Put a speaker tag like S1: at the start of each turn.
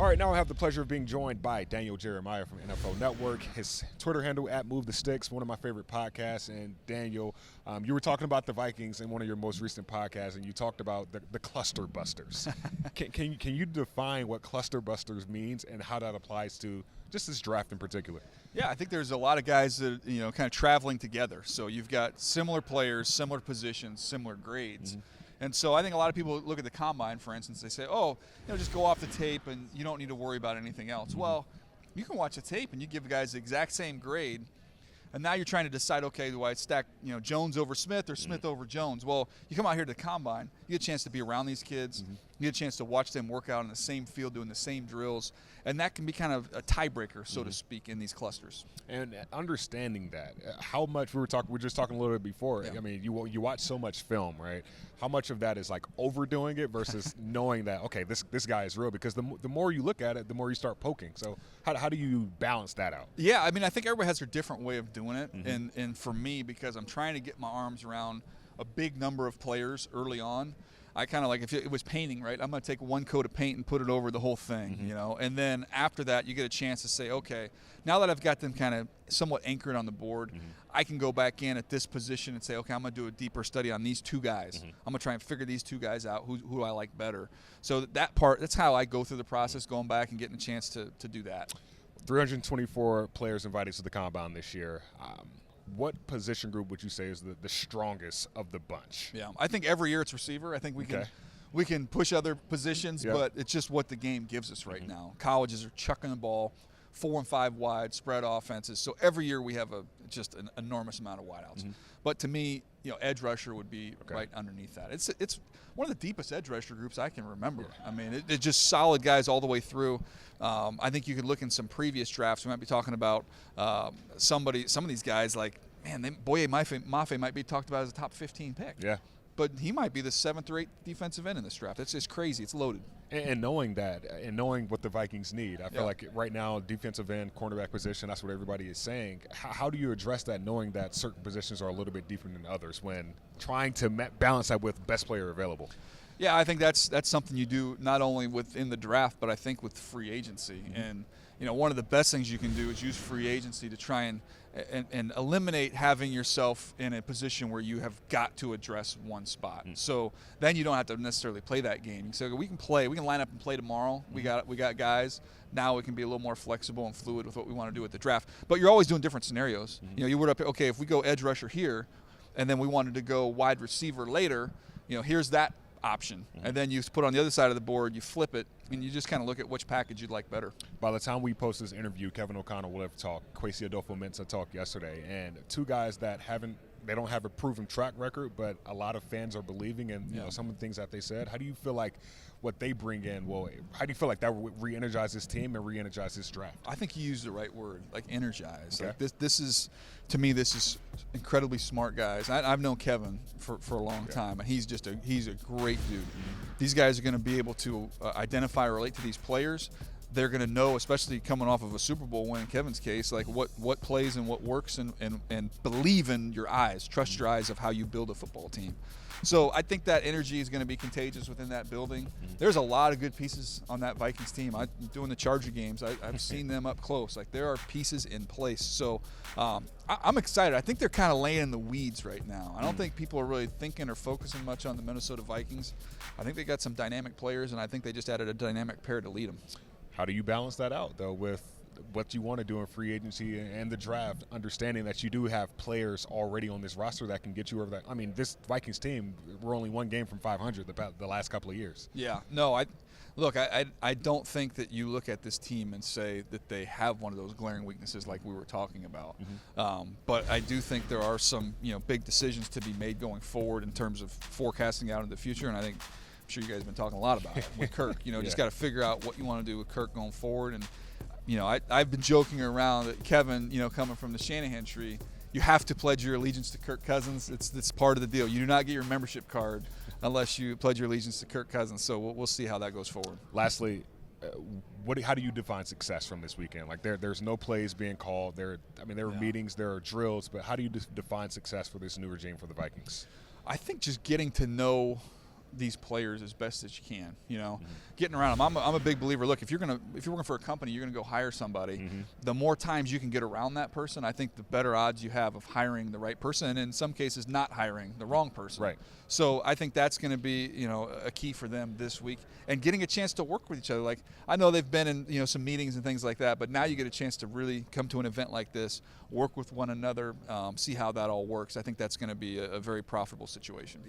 S1: All right, now I have the pleasure of being joined by Daniel Jeremiah from NFL Network. His Twitter handle at Move the Sticks, one of my favorite podcasts. And Daniel, you were talking about the Vikings in one of your most recent podcasts, and you talked about the cluster busters. Can you define what cluster busters means and how that applies to just this draft in particular?
S2: Yeah, I think there's a lot of guys that kind of traveling together. So you've got similar players, similar positions, similar grades. Mm-hmm. And so I think a lot of people look at the combine, for instance, they say, just go off the tape and you don't need to worry about anything else. Mm-hmm. Well, you can watch a tape and you give guys the exact same grade, and now you're trying to decide, okay, do I stack Jones over Smith or Smith over Jones? Well, you come out here to the combine, you get a chance to be around these kids, you get a chance to watch them work out in the same field doing the same drills, and that can be kind of a tiebreaker, so to speak, in these clusters.
S1: And understanding that, how much we were just talking a little bit before. Yeah. I mean, you watch so much film, right? How much of that is like overdoing it versus knowing that, okay, this guy is real? Because the more you look at it, the more you start poking. So how do you balance that out?
S2: Yeah, I mean, I think everybody has their different way of doing it. Mm-hmm. And for me, because I'm trying to get my arms around a big number of players early on, I kind of like, if it was painting, right, I'm going to take one coat of paint and put it over the whole thing, and then after that you get a chance to say, okay, now that I've got them kind of somewhat anchored on the board, I can go back in at this position and say, okay, I'm going to do a deeper study on these two guys. I'm going to try and figure these two guys out, who I like better. So that's how I go through the process, going back and getting a chance to do that.
S1: 324 players invited to the combine this year. What position group would you say is the strongest of the bunch?
S2: Yeah, I think every year it's receiver. I think we can push other positions, but it's just what the game gives us right now. Colleges are chucking the ball 4 and 5 wide, spread offenses. So every year we have just an enormous amount of wideouts. But to me, edge rusher would be right underneath that. It's one of the deepest edge rusher groups I can remember. Yeah. I mean, it's just solid guys all the way through. I think you could look in some previous drafts. We might be talking about some of these guys like, man, Boye Mafe might be talked about as a top 15 pick.
S1: Yeah.
S2: But he might be the 7th or 8th defensive end in this draft. It's just crazy. It's loaded.
S1: And knowing that, and knowing what the Vikings need, I feel like right now, defensive end, cornerback position, that's what everybody is saying. How do you address that, knowing that certain positions are a little bit deeper than others when trying to balance that with best player available?
S2: Yeah, I think that's something you do not only within the draft, but I think with free agency. And one of the best things you can do is use free agency to try and eliminate having yourself in a position where you have got to address one spot. So then you don't have to necessarily play that game. So we can line up and play tomorrow. We got guys. Now we can be a little more flexible and fluid with what we want to do at the draft. But you're always doing different scenarios. You would okay, if we go edge rusher here, and then we wanted to go wide receiver later, here's that option. And then you put on the other side of the board, you flip it, and you just kind of look at which package you'd like better.
S1: By the time we post this interview, Kevin O'Connell will have talked, Kwesi Adolfo-Mensah talked yesterday, and two guys that they don't have a proven track record, but a lot of fans are believing in some of the things that they said. How do you feel like what they bring in how do you feel like that will re-energize this team and re-energize this draft?
S2: I think you used the right word, like energize. Okay. Like this is, to me, this is incredibly smart guys. I've known Kevin for a long time, and he's a great dude. These guys are going to be able to identify or relate to these players. They're going to know, especially coming off of a Super Bowl win in Kevin's case, like what plays and what works, and believe in your eyes, trust your eyes of how you build a football team. So I think that energy is going to be contagious within that building. There's a lot of good pieces on that Vikings team. I'm doing the Charger games. I've seen them up close. Like, there are pieces in place. So I'm excited. I think they're kind of laying in the weeds right now. I don't think people are really thinking or focusing much on the Minnesota Vikings. I think they got some dynamic players, and I think they just added a dynamic pair to lead them.
S1: How do you balance that out, though, with what you want to do in free agency and the draft, understanding that you do have players already on this roster that can get you over that? I mean, this Vikings team, we're only one game from 500 the last couple of years.
S2: Yeah. No, I don't think that you look at this team and say that they have one of those glaring weaknesses like we were talking about. But I do think there are some big decisions to be made going forward in terms of forecasting out in the future, and I'm sure you guys have been talking a lot about it with Kirk. Just got to figure out what you want to do with Kirk going forward. And I've been joking around that Kevin, coming from the Shanahan tree, you have to pledge your allegiance to Kirk Cousins. It's part of the deal. You do not get your membership card unless you pledge your allegiance to Kirk Cousins. So we'll see how that goes forward.
S1: Lastly, how do you define success from this weekend? Like, there's no plays being called. There are meetings, there are drills, but how do you define success for this new regime for the Vikings?
S2: I think just getting to know these players as best as you can. You know, getting around them. I'm a big believer. Look, if you're working for a company, you're gonna go hire somebody. The more times you can get around that person, I think the better odds you have of hiring the right person, and in some cases not hiring the wrong person.
S1: Right.
S2: So I think that's going to be, you know, a key for them this week, and getting a chance to work with each other. Like, I know they've been in, you know, some meetings and things like that, but now you get a chance to really come to an event like this, work with one another, see how that all works. I think that's going to be a very profitable situation.